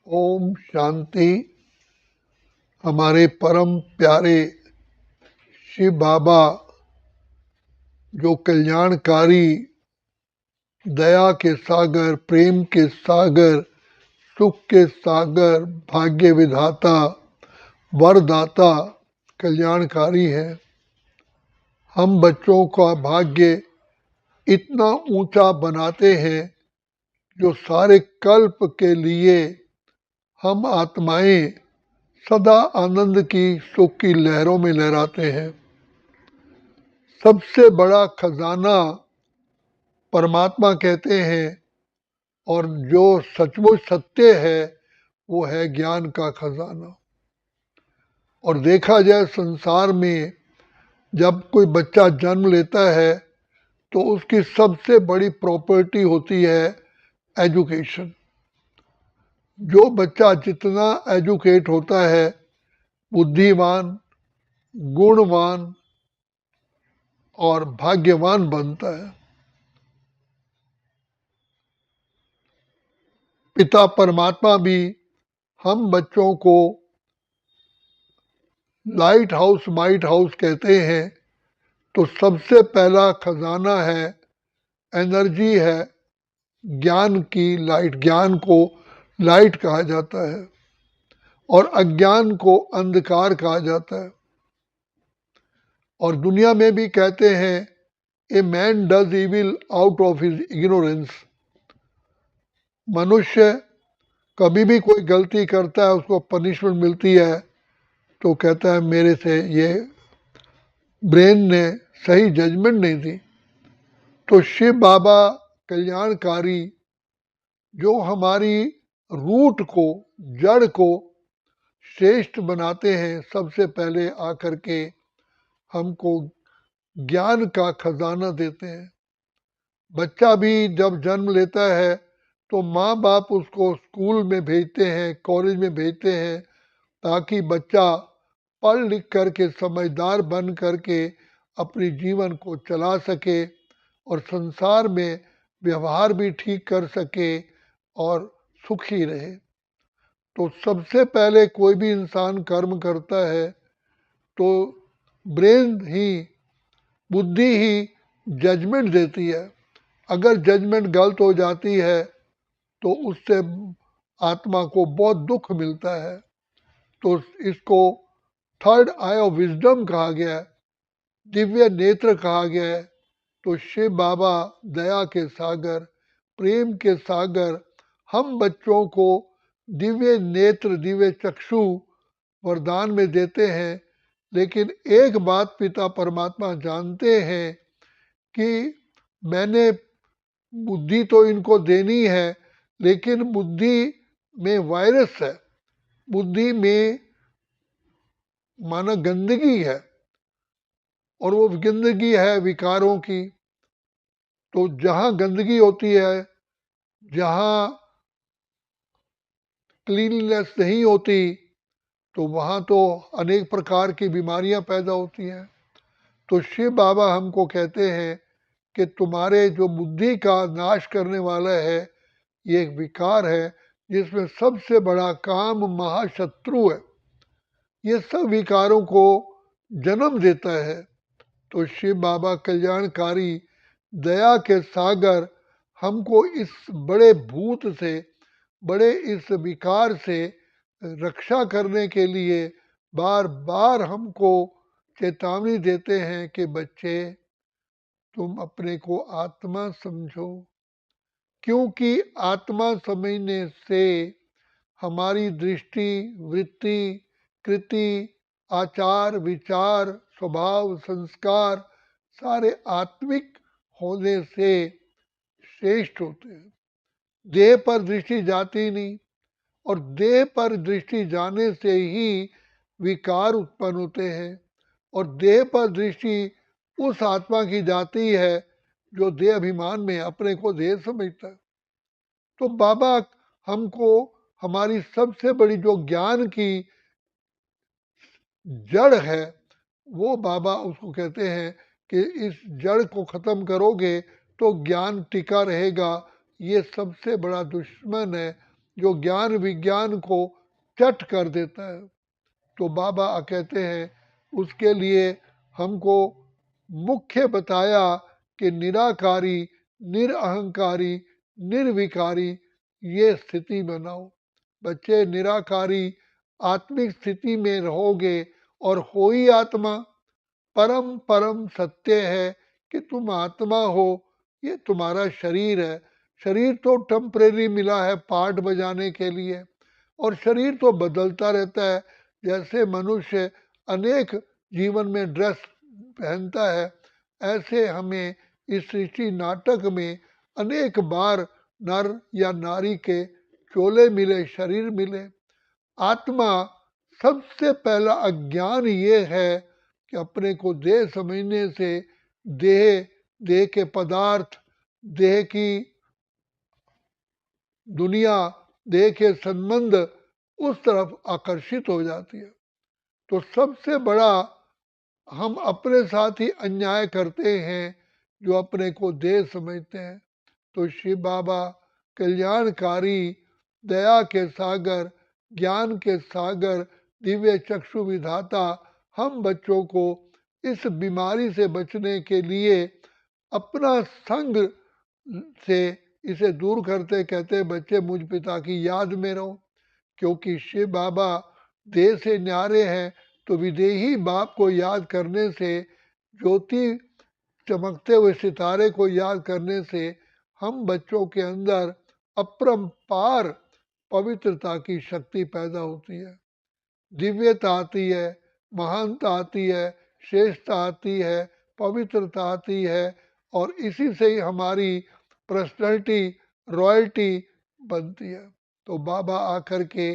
ओम शांति। हमारे परम प्यारे शिव बाबा जो कल्याणकारी, दया के सागर, प्रेम के सागर, सुख के सागर, भाग्य विधाता, वरदाता, कल्याणकारी है। हम बच्चों का भाग्य इतना ऊंचा बनाते हैं जो सारे कल्प के लिए हम आत्माएं सदा आनंद की, सुख की लहरों में लहराते हैं। सबसे बड़ा खजाना परमात्मा कहते हैं और जो सचमुच सत्य है वो है ज्ञान का खजाना। और देखा जाए संसार में जब कोई बच्चा जन्म लेता है तो उसकी सबसे बड़ी प्रॉपर्टी होती है एजुकेशन। जो बच्चा जितना एजुकेट होता है, बुद्धिमान, गुणवान और भाग्यवान बनता है। पिता परमात्मा भी हम बच्चों को लाइट हाउस माइट हाउस कहते हैं। तो सबसे पहला खजाना है, एनर्जी है, ज्ञान की लाइट। ज्ञान को लाइट कहा जाता है और अज्ञान को अंधकार कहा जाता है। और दुनिया में भी कहते हैं a man does evil out of his ignorance. मनुष्य कभी भी कोई गलती करता है, उसको पनिशमेंट मिलती है तो कहता है मेरे से ये ब्रेन ने सही जजमेंट नहीं दी। तो शिव बाबा कल्याणकारी जो हमारी रूट को, जड़ को श्रेष्ठ बनाते हैं, सबसे पहले आकर के हमको ज्ञान का खजाना देते हैं। बच्चा भी जब जन्म लेता है तो माँ बाप उसको स्कूल में भेजते हैं, कॉलेज में भेजते हैं, ताकि बच्चा पढ़ लिख करके समझदार बन करके अपने जीवन को चला सके और संसार में व्यवहार भी ठीक कर सके और सुखी रहे। तो सबसे पहले कोई भी इंसान कर्म करता है तो ब्रेन ही, बुद्धि ही जजमेंट देती है। अगर जजमेंट गलत हो जाती है तो उससे आत्मा को बहुत दुख मिलता है। तो इसको थर्ड आई ऑफ विजडम कहा गया है, दिव्य नेत्र कहा गया है। तो शिव बाबा दया के सागर, प्रेम के सागर हम बच्चों को दिव्य नेत्र, दिव्य चक्षु वरदान में देते हैं। लेकिन एक बात पिता परमात्मा जानते हैं कि मैंने बुद्धि तो इनको देनी है, लेकिन बुद्धि में वायरस है, बुद्धि में माना गंदगी है, और वो गंदगी है विकारों की। तो जहाँ गंदगी होती है, जहाँ क्लीननेस नहीं होती, तो वहाँ तो अनेक प्रकार की बीमारियां पैदा होती हैं। तो शिव बाबा हमको कहते हैं कि तुम्हारे जो बुद्धि का नाश करने वाला है, ये एक विकार है जिसमें सबसे बड़ा काम महाशत्रु है। ये सब विकारों को जन्म देता है। तो शिव बाबा कल्याणकारी, दया के सागर हमको इस बड़े भूत से, बड़े इस विकार से रक्षा करने के लिए बार बार हमको चेतावनी देते हैं कि बच्चे तुम अपने को आत्मा समझो, क्योंकि आत्मा समझने से हमारी दृष्टि, वृत्ति, कृति, आचार, विचार, स्वभाव, संस्कार सारे आत्मिक होने से श्रेष्ठ होते हैं। देह पर दृष्टि जाती नहीं, और देह पर दृष्टि जाने से ही विकार उत्पन्न होते हैं। और देह पर दृष्टि उस आत्मा की जाती है जो देह अभिमान में अपने को देह समझता है। तो बाबा हमको हमारी सबसे बड़ी जो ज्ञान की जड़ है, वो बाबा उसको कहते हैं कि इस जड़ को खत्म करोगे तो ज्ञान टिका रहेगा। ये सबसे बड़ा दुश्मन है जो ज्ञान विज्ञान को चट कर देता है। तो बाबा कहते हैं उसके लिए हमको मुख्य बताया कि निराकारी, निरअहंकारी, निर्विकारी ये स्थिति बनाओ। बच्चे निराकारी आत्मिक स्थिति में रहोगे और हो ही आत्मा। परम परम सत्य है कि तुम आत्मा हो, ये तुम्हारा शरीर है। शरीर तो टेम्परेरी मिला है पार्ट बजाने के लिए, और शरीर तो बदलता रहता है। जैसे मनुष्य अनेक जीवन में ड्रेस पहनता है, ऐसे हमें इस सृष्टि नाटक में अनेक बार नर या नारी के चोले मिले, शरीर मिले। आत्मा सबसे पहला अज्ञान ये है कि अपने को देह समझने से देह, देह के पदार्थ, देह की दुनिया, देह के संबंध उस तरफ आकर्षित हो जाती है। तो सबसे बड़ा हम अपने साथ ही अन्याय करते हैं जो अपने को देह समझते हैं। तो शिव बाबा कल्याणकारी, दया के सागर, ज्ञान के सागर, दिव्य चक्षु विधाता हम बच्चों को इस बीमारी से बचने के लिए अपना संग से इसे दूर करते कहते बच्चे मुझ पिता की याद में रहो। क्योंकि शिव बाबा देह से न्यारे हैं, तो विदेही बाप को याद करने से, ज्योति चमकते हुए सितारे को याद करने से हम बच्चों के अंदर अपरंपार पवित्रता की शक्ति पैदा होती है, दिव्यता आती है, महानता आती है, श्रेष्ठता आती है, पवित्रता आती है, और इसी से ही हमारी पर्सनैलिटी, रॉयल्टी बनती है। तो बाबा आकर के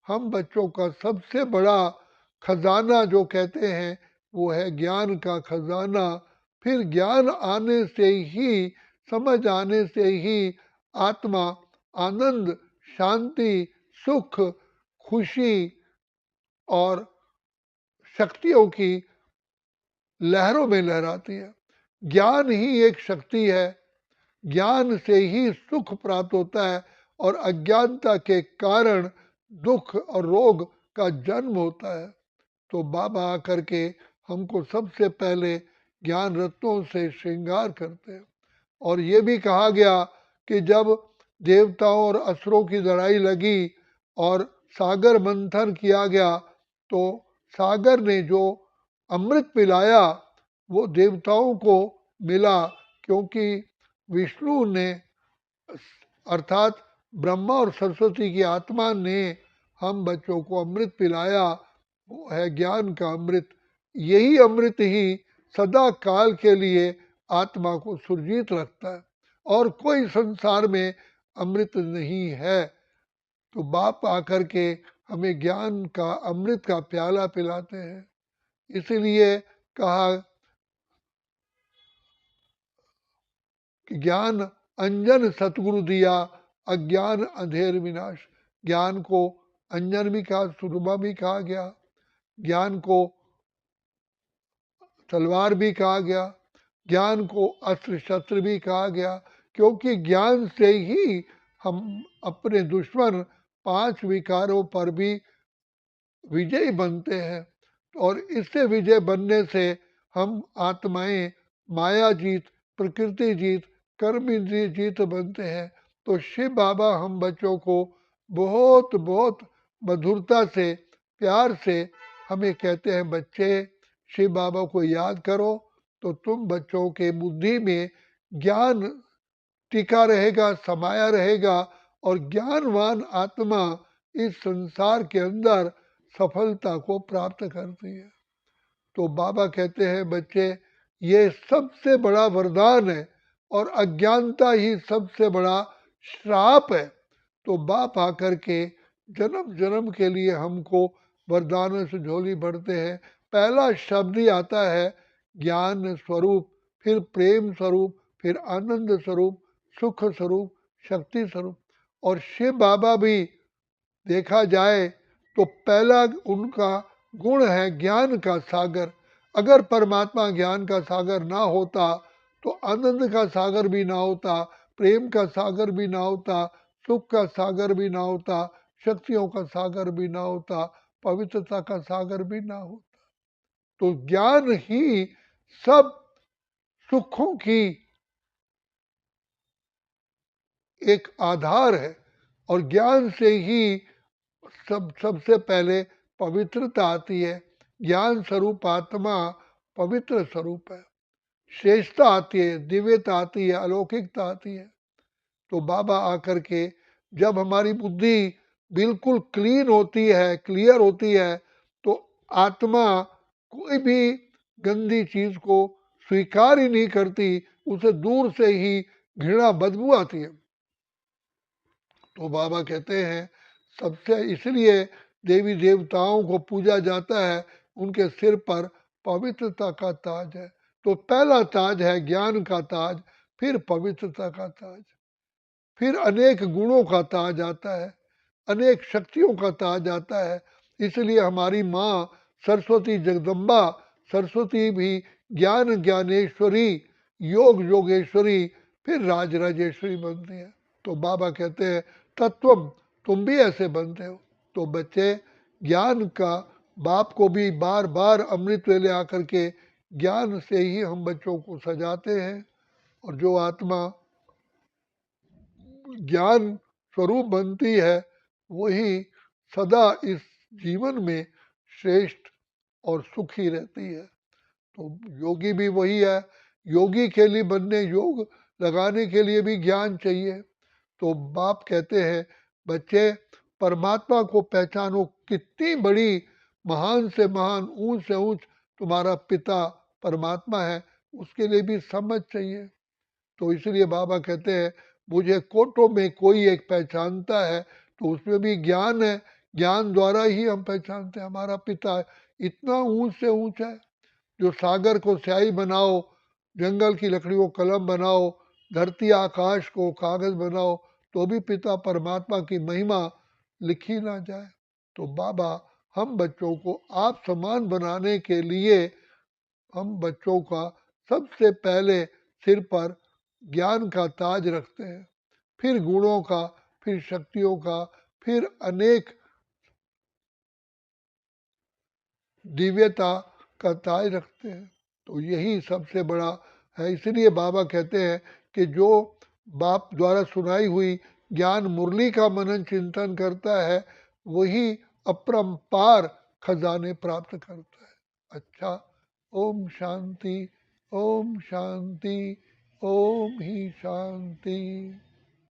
हम बच्चों का सबसे बड़ा खजाना जो कहते हैं वो है ज्ञान का खजाना। फिर ज्ञान आने से ही, समझ आने से ही आत्मा आनंद, शांति, सुख, खुशी और शक्तियों की लहरों में लहराती है। ज्ञान ही एक शक्ति है, ज्ञान से ही सुख प्राप्त होता है, और अज्ञानता के कारण दुख और रोग का जन्म होता है। तो बाबा आकर के हमको सबसे पहले ज्ञान रत्नों से श्रृंगार करते हैं। और ये भी कहा गया कि जब देवताओं और असुरों की लड़ाई लगी और सागर मंथन किया गया, तो सागर ने जो अमृत पिलाया वो देवताओं को मिला, क्योंकि विष्णु ने अर्थात ब्रह्मा और सरस्वती की आत्मा ने हम बच्चों को अमृत पिलाया, वो है ज्ञान का अमृत। यही अमृत ही सदा काल के लिए आत्मा को सुरजीत रखता है, और कोई संसार में अमृत नहीं है। तो बाप आकर के हमें ज्ञान का अमृत का प्याला पिलाते हैं। इसीलिए कहा कि ज्ञान अंजन सतगुरु दिया, अज्ञान अंधेर विनाश। ज्ञान को अंजन भी कहा, सुरमा भी कहा गया, ज्ञान को तलवार भी कहा गया, ज्ञान को अस्त्र शस्त्र भी कहा गया, क्योंकि ज्ञान से ही हम अपने दुश्मन 5 विकारों पर भी विजयी बनते हैं। और इससे विजय बनने से हम आत्माएं माया जीत, प्रकृति जीत, कर्म इंद्रिय जीत बनते हैं। तो शिव बाबा हम बच्चों को बहुत बहुत मधुरता से, प्यार से हमें कहते हैं, बच्चे शिव बाबा को याद करो तो तुम बच्चों के बुद्धि में ज्ञान टिका रहेगा, समाया रहेगा, और ज्ञानवान आत्मा इस संसार के अंदर सफलता को प्राप्त करती है। तो बाबा कहते हैं, बच्चे ये सबसे बड़ा वरदान है, और अज्ञानता ही सबसे बड़ा श्राप है। तो बाप आकर के जन्म जन्म के लिए हमको वरदानों से झोली भरते हैं। पहला शब्द ही आता है ज्ञान स्वरूप, फिर प्रेम स्वरूप, फिर आनंद स्वरूप, सुख स्वरूप, शक्ति स्वरूप। और शिव बाबा भी देखा जाए तो पहला उनका गुण है ज्ञान का सागर। अगर परमात्मा ज्ञान का सागर ना होता तो आनंद का सागर भी ना होता, प्रेम का सागर भी ना होता, सुख का सागर भी ना होता, शक्तियों का सागर भी ना होता, पवित्रता का सागर भी ना होता। तो ज्ञान ही सब सुखों की एक आधार है, और ज्ञान से ही सबसे पहले पवित्रता आती है। ज्ञान स्वरूप आत्मा पवित्र स्वरूप है, श्रेष्ठता आती है, दिव्यता आती है, अलौकिकता आती है। तो बाबा आकर के जब हमारी बुद्धि बिल्कुल क्लीन होती है, क्लियर होती है, तो आत्मा कोई भी गंदी चीज को स्वीकार ही नहीं करती, उसे दूर से ही घृणा बदबू आती है। तो बाबा कहते हैं सबसे इसलिए देवी देवताओं को पूजा जाता है, उनके सिर पर पवित्रता का ताज है। तो पहला ताज है ज्ञान का ताज, फिर पवित्रता का ताज, फिर अनेक गुणों का ताज आता है, अनेक शक्तियों का ताज आता है। इसलिए हमारी माँ सरस्वती जगदम्बा सरस्वती भी ज्ञान ज्ञानेश्वरी, योग योगेश्वरी, फिर राज राजेश्वरी बनती है। तो बाबा कहते हैं तत्वम, तुम भी ऐसे बनते हो। तो बच्चे ज्ञान का, बाप को भी बार बार अमृत वेले आकर के ज्ञान से ही हम बच्चों को सजाते हैं, और जो आत्मा ज्ञान स्वरूप बनती है वही सदा इस जीवन में श्रेष्ठ और सुखी रहती है। तो योगी भी वही है। योगी के लिए बनने, योग लगाने के लिए भी ज्ञान चाहिए। तो बाप कहते हैं बच्चे परमात्मा को पहचानो, कितनी बड़ी महान से महान, ऊंच से ऊंच तुम्हारा पिता परमात्मा है, उसके लिए भी समझ चाहिए। तो इसलिए बाबा कहते हैं मुझे कोटों में कोई एक पहचानता है, तो उसमें भी ज्ञान है, ज्ञान द्वारा ही हम पहचानते हैं हमारा पिता इतना ऊंच से ऊंच है। जो सागर को स्याही बनाओ, जंगल की लकड़ी को कलम बनाओ, धरती आकाश को कागज बनाओ, तो भी पिता परमात्मा की महिमा लिखी ना जाए। तो बाबा हम बच्चों को आप समान बनाने के लिए हम बच्चों का सबसे पहले सिर पर ज्ञान का ताज रखते हैं, फिर गुणों का, फिर शक्तियों का, फिर अनेक दिव्यता का ताज रखते हैं। तो यही सबसे बड़ा है। इसलिए बाबा कहते हैं कि जो बाप द्वारा सुनाई हुई ज्ञान मुरली का मनन चिंतन करता है वही अपरंपार खजाने प्राप्त करता है। अच्छा, ओम शांति, ओम शांति, ओम ही शांति।